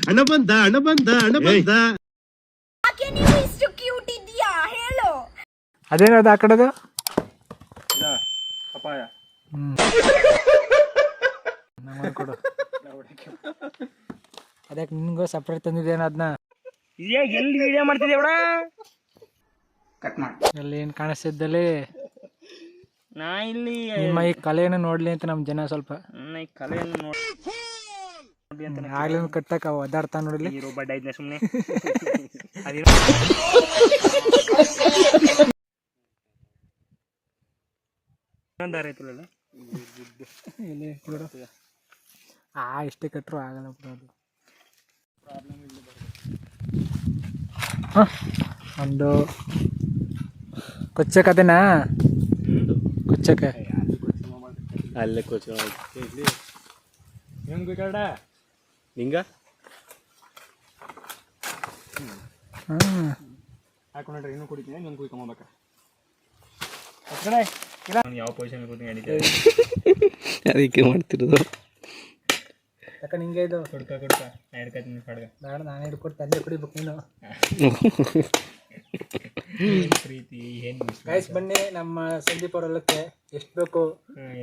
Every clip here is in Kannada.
ಹಣ ಬಂದ ಹಣ ಬಂದ ಹಣ ಬಂದ. ಯಾಕೆ ನೀವು ಇಷ್ಟು ಕ್ಯೂಟ್ ಇದೆಯಾ ಹೇಳು. ಅದೇನದು ಆ ಕಡೆದು ಪಪಾಯ ಕೊಡು. ಅದಕ್ಕೆ ನಿನ್ಗೂ ಸಪ್ರೇಟ್ ತಂದಿದ್ದೇನ ಅದನ್ನ. ಎಲ್ಲಿ ವಿಡಿಯೋ ಮಾಡ್ತಿದ್ದೆ ಬಿಡ. ಕಟ್ ಮಾಡಿ. ಅಲ್ಲಿ ಏನು ಕಾಣಿಸ್ತಿದ್ದಲ್ಲಿ ನಾ ಇಲ್ಲಿ ನಿಮ್ಮ ಈ ಕಲೆಯನ್ನು ನೋಡ್ಲಿ ಅಂತ ನಮ್ಮ ಜನ ಸ್ವಲ್ಪ ನನ್ನ ಈ ಕಲೆಯನ್ನು ನೋಡಿ ಅಂತ ಆಗ್ಲೂ ಕಟ್ಟಕ್ಕೆ ಒದ್ದಾಡ್ತಾ ನೋಡಲಿ. ಹೀರೋ ಬಡ್ಡ ಇದ್ನ ಸುಮ್ಮನೆ ಇನ್ನೊಂದಾರ ಐತಲ್ಲ ಎಷ್ಟೇ ಕಟ್ಟರು ಆಗಲ್ಲ ಅದು. ಒಂದು ಕೊಚ್ಚಕತೆನಾ ಕೊಚ್ಚಕ್ಕೆ ಅಲ್ಲೇ ಕೋಚ್ ಹೆಂಗ್ ಬೇಕಡ ನಿಂಗ ಹಾಕೊಂಡ್ರೆ ಇನ್ನೂ ಕುಡಿತೀನಿ ನಂಗೆ ಕುಯ್ಕೊಂಬೋಬೇಕ. ಯಾವ ಪೊಸಿಷನ್ ಅದಕ್ಕೆ ಮಾಡ್ತಿರೋದು. ಯಾಕೆ ನಿಂಗೆ ಇದು ಕೊಡ್ಕ ನಾ ಹಿಡ್ಕತೀನಿ ಕಡ್ಗ ಬೇಡ ನಾನು ಹಿಡ್ಕೊಟ್ಟು ತಂದೆ ಕುಡಿಬೇಕು ನೀನು. ಪ್ರೀತಿ ಏನು ಗೈಸ್ ಬನ್ನಿ ನಮ್ಮ ಸಂದೀಪ್ ಅವ್ರ ಹೊಲಕ್ಕೆ ಎಷ್ಟು ಬೇಕು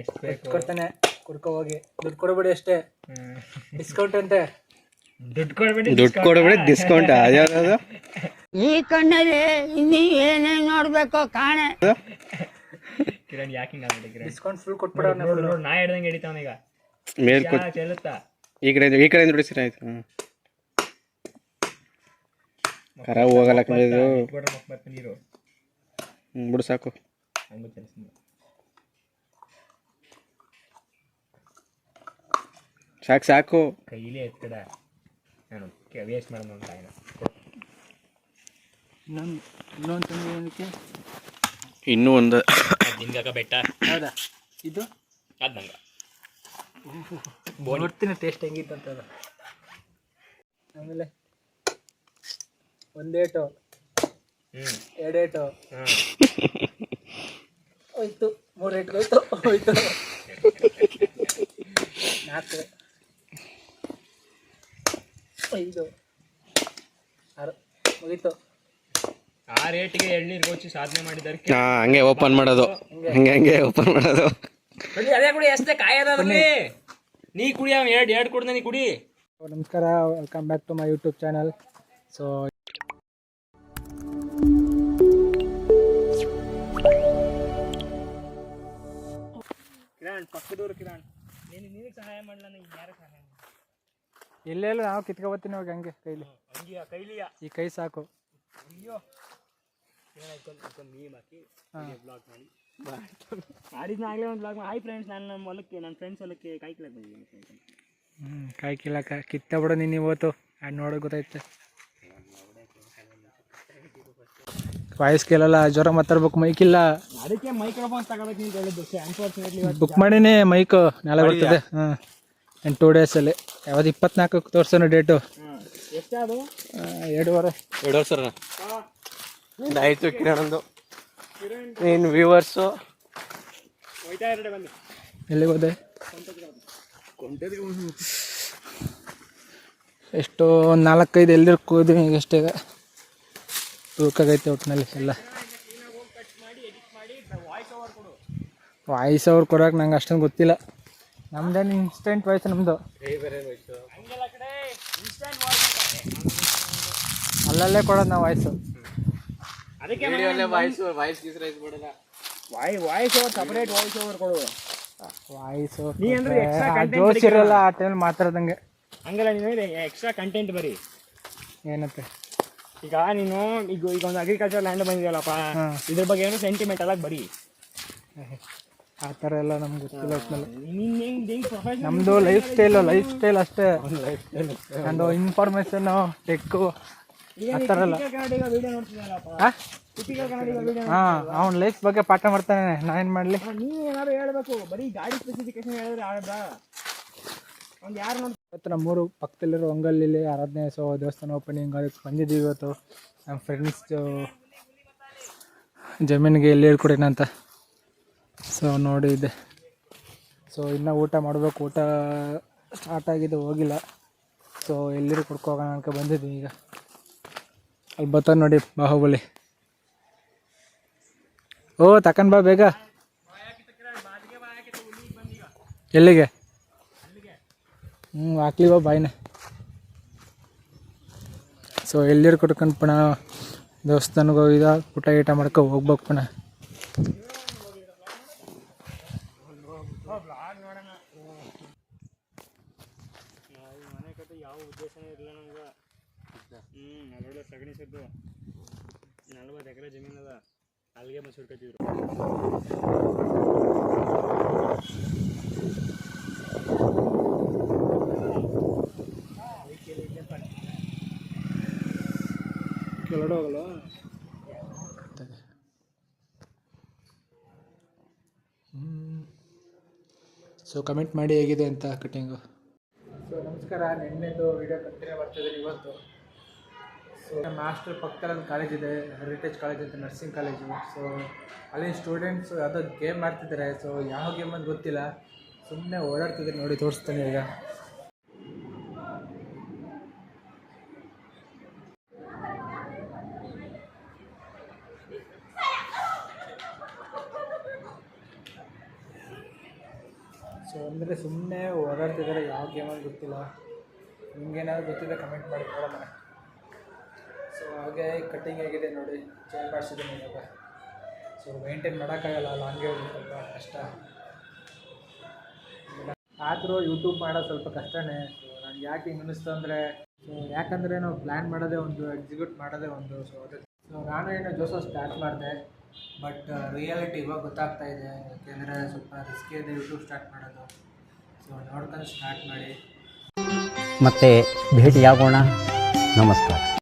ಎಷ್ಟು ಬೇಕು ಕೊಡ್ತಾನೆ ಕುಡ್ಕೊ ಹೋಗಿ. ದುಡ್ಡು ಕೊಡಬೇಡಿ ಅಷ್ಟೇ, ಡಿಸ್ಕೌಂಟ್ ಅಂತೆ. ದುಡ್ಡು ಕೊಡಬೇಡಿ ಡಿಸ್ಕೌಂಟ್. ಯಾವ್ದು ಈ ಕಣ್ಣಲ್ಲಿ ಇನ್ನೀ ಏನೇನ್ ನೋಡ್ಬೇಕು ಕಾಣೆ. ಕಿರಣ್ ಯಾಕೆ ಹಿಂಗ ಕಿರಣ್ ಡಿಸ್ಕೌಂಟ್ ಫುಲ್ ಕೊಟ್ಬಿಡ. ನೋಡು ನಾ ಹಿಡ್ದಂಗೆ ಹಿಡಿತಾವನ ಈಗ ಮೇಲ್ ಚೆಲ್ಲುತ್ತಾ ಈ ಕಡೆ ಬಿಡಿಸಿರ ಆಯ್ತು. ಕರ ಹೋಗಲ್ಲ ಇದು ನೀರು ಬಿಡು ಸಾಕು. ಹಂಗ ಚಲಿಸ್ತೀನಿ ಸಾಕು ಸಾಕು. ಕೈಲೇ ಎತ್ಕಡ ನಾನು ವೇಸ್ಟ್ ಮಾಡೋದು ಅಂತ ಇನ್ನೊಂದು ತಂದು ಇನ್ನೂ ಒಂದು ಹಿಂಗಾಕ ಬೆಟ್ಟ ಹೌದಾ ಇದು ಅದು ನಂಗೆ ನೋಡ್ತೀನಿ ಟೇಸ್ಟ್ ಹೆಂಗಿತ್ತು ಅಂತ. ಆಮೇಲೆ ಒಂದೇಟು ಎರಡೇಟು ಹೋಯ್ತು, 3 ಏಟ್ಗೆ ಹೋಯ್ತು 4 5 6 ಮುಗೀತು. ಆ ರೇಟಿಗೆ ಎಳ್ನೀರು ಗೋಚಿ ಸಾಧನೆ ಮಾಡಿದ್ದಾರೆ. ಹಂಗೆ ಓಪನ್ ಮಾಡೋದು, ಹಂಗೆ ಓಪನ್ ಮಾಡೋದು. ಅದೇ ಕುಡಿ ಅಷ್ಟೇ ಕಾಯದಲ್ಲಿ ನೀ ಕುಡಿ. ಎರಡು ಕುಡ್ದ ನೀ ಕುಡಿ. ನಮಸ್ಕಾರ, welcome back to my YouTube channel. So Kiran ಪಕ್ಕದವ್ರು ಕಿರಣ್ ನಿನಗೆ ಸಹಾಯ ಮಾಡಲ್ಲ, ಯಾರು ಸಹಾಯ ಎಲ್ಲೆಲ್ಲ ನಾವು ಕಿತ್ಕೊಬತ್ತೀನಿ ಹೋಗಿ ಹಂಗೆ ಕೈಲಿ. ಕೈಲಿಯ ಈ ಕೈ ಸಾಕು. ಅಯ್ಯೋ ನೀಮ್ ಹಾಕಿ ಬ್ಲಾಗ್ ಮಾಡಿ ಮಾಡಿದ್ನ ಆಗಲೇ ಒಂದು ಬ್ಲಾಗ್. ಹಾಯ್ ಫ್ರೆಂಡ್ಸ್, ನಾನು ನಮ್ಮ ಹೊಲಕ್ಕೆ ನನ್ನ ಫ್ರೆಂಡ್ಸ್ ಹೊಲಕ್ಕೆ ಕಾಯಿ ಕೀಳಕ್ಕೆ ಬಂದಿದ್ದೀನಿ. ಕಾಯಿ ಕೀಳಕ್ಕ ಕಿತ್ತ ಬಿಡ ನೀನು ಇವತ್ತು. ಅದು ನೋಡೋಕೆ ಗೊತ್ತೈತೆ. ವಾಯ್ಸ್ ಕೇಳಲ್ಲ, ಜ್ವರ ಮಾತಾಡ್ಬೇಕು, ಮೈಕಿಲ್ಲ. ಅದಕ್ಕೆ ಮೈಕ್ರೋಫೋನ್ ತಗೋಬೇಕು ಅಂತ ಹೇಳಿದ್ದು. ಅನ್ಫಾರ್ಚುನೇಟ್ಲಿ ಬುಕ್ ಮಾಡೀನಿ ಮೈಕ್, ನಾಳೆ ಬರ್ತದೆ. 2 ಡೇಸಲ್ಲಿ. ಯಾವ್ದು 24ಕ್ಕೆ ತೋರಿಸೋಣ ಡೇಟು. ಎಷ್ಟಾದು? 2.5 ಸರ್ ಆಯ್ತು. ಕಿರಣಂದು ನೀನು ವ್ಯೂವರ್ಸು ಎಲ್ಲಿಗೆ ಹೋದೆ? ಎಷ್ಟು 4-5 ಎಲ್ಲಿರ್ ಕೂದಿ ಈಗ ಅಷ್ಟೇ. ತೂಕಾಗೈತೆ ಒಟ್ಟಿನಲ್ಲಿ ಎಲ್ಲ. ವಾಯ್ಸ್ ಅವ್ರು ಕೊಡೋಕೆ ನಂಗೆ ಅಷ್ಟೊಂದು ಗೊತ್ತಿಲ್ಲ. ನಮ್ದೇನು ಇನ್ಸ್ಟೆಂಟ್ ವಾಯ್ಸ್ ನಮ್ಮದು. ಅಲ್ಲಲ್ಲೇ ಕೊಡೋದು ನಾವು voice. Voice over separate voice over ಕೊಡು. ವಾಯ್ಸ್ content ಜೋಶ್ ಇರಲ್ಲ ಆ ಟೈಮ್ ಮಾತಾಡ್ದಂಗೆ. ಹಂಗಲ್ಲ, ನೀನು ಎಕ್ಸ್ಟ್ರಾ ಕಂಟೆಂಟ್ ಬರೀ. ಏನಂತೆ ಈಗ ನೀನು ಈಗ ಒಂದು ಅಗ್ರಿಕಲ್ಚರ್ ಲ್ಯಾಂಡ್ ಬಂದಿದೆಯಲ್ಲಪ್ಪ, ಇದ್ರ ಬಗ್ಗೆ ಏನು ಸೆಂಟಿಮೆಂಟಲ್ ಆಗಿ ಬರೀ. ಆ ಥರ ಎಲ್ಲ ನಮ್ಗೆ ಗೊತ್ತಿಲ್ಲ. ಒಟ್ಟಿನಲ್ಲಿ ನಮ್ಮದು ಲೈಫ್ ಸ್ಟೈಲ್ ಅಷ್ಟೇ. ನಂದು ಇನ್ಫಾರ್ಮೇಷನ್ನು ಟೆಕ್ಕು ಆ ಥರ ಎಲ್ಲ. ಹಾಂ, ಅವ್ನ ಲೈಫ್ ಬಗ್ಗೆ ಪಾಠ ಮಾಡ್ತಾನೆ, ನಾನೇನು ಮಾಡಲಿ? ನೀವೇನಾದ್ರು ಹೇಳ್ಬೇಕು, ಬರೀ ಗಾಡಿ ಸ್ಪೆಸಿಫಿಕೇಶನ್ ಹೇಳಿದ್ರೆ ಆಗ ಒಂದು ಯಾರು ನೋಡಿ. ಇವತ್ತು ನಮ್ಮೂರು ಪಕ್ಕದಲ್ಲಿರೋ ಹೊಂಗಲ್ಲಿ ಆರಾಧನೆ ದೇವಸ್ಥಾನ ಓಪನಿಂಗ್ ಅದಕ್ಕೆ ಬಂದಿದ್ದೀವಿ ಇವತ್ತು. ನಮ್ಮ ಫ್ರೆಂಡ್ಸ್ ಜಮೀನಿಗೆ ಎಲ್ಲಿ ಹೇಳ್ಕೊಡೋಣ ಅಂತ. ಸೊ ನೋಡಿ ಇದೆ. ಸೊ ಇನ್ನೂ ಊಟ ಮಾಡಬೇಕು. ಊಟ ಸ್ಟಾರ್ಟ್ ಆಗಿದೆ, ಹೋಗಿಲ್ಲ. ಸೊ ಎಲ್ಲಿರು ಕುಡ್ಕೋಗೋಣ ಅನ್ಕೊ ಬಂದಿದ್ದೀವಿ ಈಗ. ಅಲ್ಲಿ ಬರ್ತಾನೆ ನೋಡಿ ಬಾಹುಬಲಿ. ಓ ತಕೊಂಡ್ ಬಾ ಬೇಗ. ಎಲ್ಲಿಗೆ? ಹಾಕ್ಲಿ ಬಾ ಬಾಯ್ನ. ಸೊ ಎಲ್ಲಿರು ಕುಡ್ಕೊಂಡು ಪುನಃ ದೇವಸ್ಥಾನಕ್ಕೆ ಹೋಗಿದ ಊಟ ಗೀಟ ಮಾಡ್ಕೊ ಹೋಗ್ಬೇಕು ಪುನಃ. ಮನೆ ಕಟ್ಟಿ ಯಾವ ಉದ್ದೇಶನೇ ಇರಲಿಲ್ಲ ನಮ್ಗೆ. ಅದರೊಳಗೆ ಸಗಣಿ ಸದ್ದು 40 ಎಕರೆ ಜಮೀನು ಅದ, ಅಲ್ಲಿಗೆ ಮಸೂರು ಕಟ್ಟಿದ್ರು. ಕೆಳಗಡೆ ಹೋಗಲ್ಲ. ಸೊ ಕಮೆಂಟ್ ಮಾಡಿ ಹೇಗಿದೆ ಅಂತ ಕಟಿಂಗು. ಸೊ ನಮಸ್ಕಾರ, ನಿನ್ನೆದು ವೀಡಿಯೋ ಕಂಟಿನ್ಯೂ ಬರ್ತಿದ್ದೀನಿ ಇವತ್ತು. ಸೊ ನಮ್ಮ ಹಾಸ್ಟೆಲ್ ಪಕ್ಕದಲ್ಲಿ ಕಾಲೇಜ್ ಇದೆ, ಹೆರಿಟೇಜ್ ಕಾಲೇಜ್ ಅಂತ, ನರ್ಸಿಂಗ್ ಕಾಲೇಜು. ಸೊ ಅಲ್ಲಿ ಸ್ಟೂಡೆಂಟ್ಸು ಯಾವುದೋ ಗೇಮ್ ಮಾಡ್ತಿದ್ದಾರೆ. ಸೊ ಯಾವ ಗೇಮ್ ಅಂತ ಗೊತ್ತಿಲ್ಲ, ಸುಮ್ಮನೆ ಓಡಾಡ್ತಿದ್ದಾರೆ ನೋಡಿ, ತೋರಿಸ್ತಾನೆ ಈಗ. ಸೊ ಅಂದರೆ ಸುಮ್ಮನೆ ಓಡಾಡ್ತಿದ್ದಾರೆ, ಯಾವ ಗೇಮಲ್ಲಿ ಗೊತ್ತಿಲ್ಲ. ನಿಮ್ಗೇನಾದ್ರು ಗೊತ್ತಿದೆ ಕಮೆಂಟ್ ಮಾಡಿ ನೋಡೋಣ. ಸೊ ಹಾಗೆ ಕಟ್ಟಿಂಗ್ ಆಗಿದೆ ನೋಡಿ, ಚೇಂಜ್ ಮಾಡಿಸಿದ್ದೀನಿ ಇವಾಗ. ಸೊ ಮೇಂಟೈನ್ ಮಾಡೋಕ್ಕಾಗಲ್ಲ, ಲಾಂಗ್ ಹೇಳಿ ಸ್ವಲ್ಪ ಕಷ್ಟ. ಆದರೂ ಯೂಟ್ಯೂಬ್ ಮಾಡೋದು ಸ್ವಲ್ಪ ಕಷ್ಟನೇ. ಸೊ ನನಗೆ ಯಾಕೆ ಹಿಂಗೆ ಅನ್ನಿಸ್ತು ಅಂದರೆ, ಸೊ ಯಾಕಂದರೆ ನಾವು ಪ್ಲ್ಯಾನ್ ಮಾಡೋದೇ ಒಂದು, ಎಕ್ಸಿಕ್ಯೂಟ್ ಮಾಡೋದೇ ಒಂದು. ಸೊ ಅದಕ್ಕೆ ನಾನು ಏನೋ ಜೋಸೋ ಸ್ಟಾರ್ಟ್ ಮಾಡಿದೆ, ಬಟ್ ರಿಯಾಲಿಟಿ ಇವಾಗ ಗೊತ್ತಾಗ್ತಾ ಇದೆ. ಯಾಕೆಂದರೆ ಸ್ವಲ್ಪ ರಿಸ್ಕಿ ಇದೆ ಯೂಟ್ಯೂಬ್ ಸ್ಟಾರ್ಟ್ ಮಾಡೋದು. ಸೊ ನೋಡ್ಕೊಂಡು ಸ್ಟಾರ್ಟ್ ಮಾಡಿ. ಮತ್ತೆ ಭೇಟಿಯಾಗೋಣ. ನಮಸ್ಕಾರ.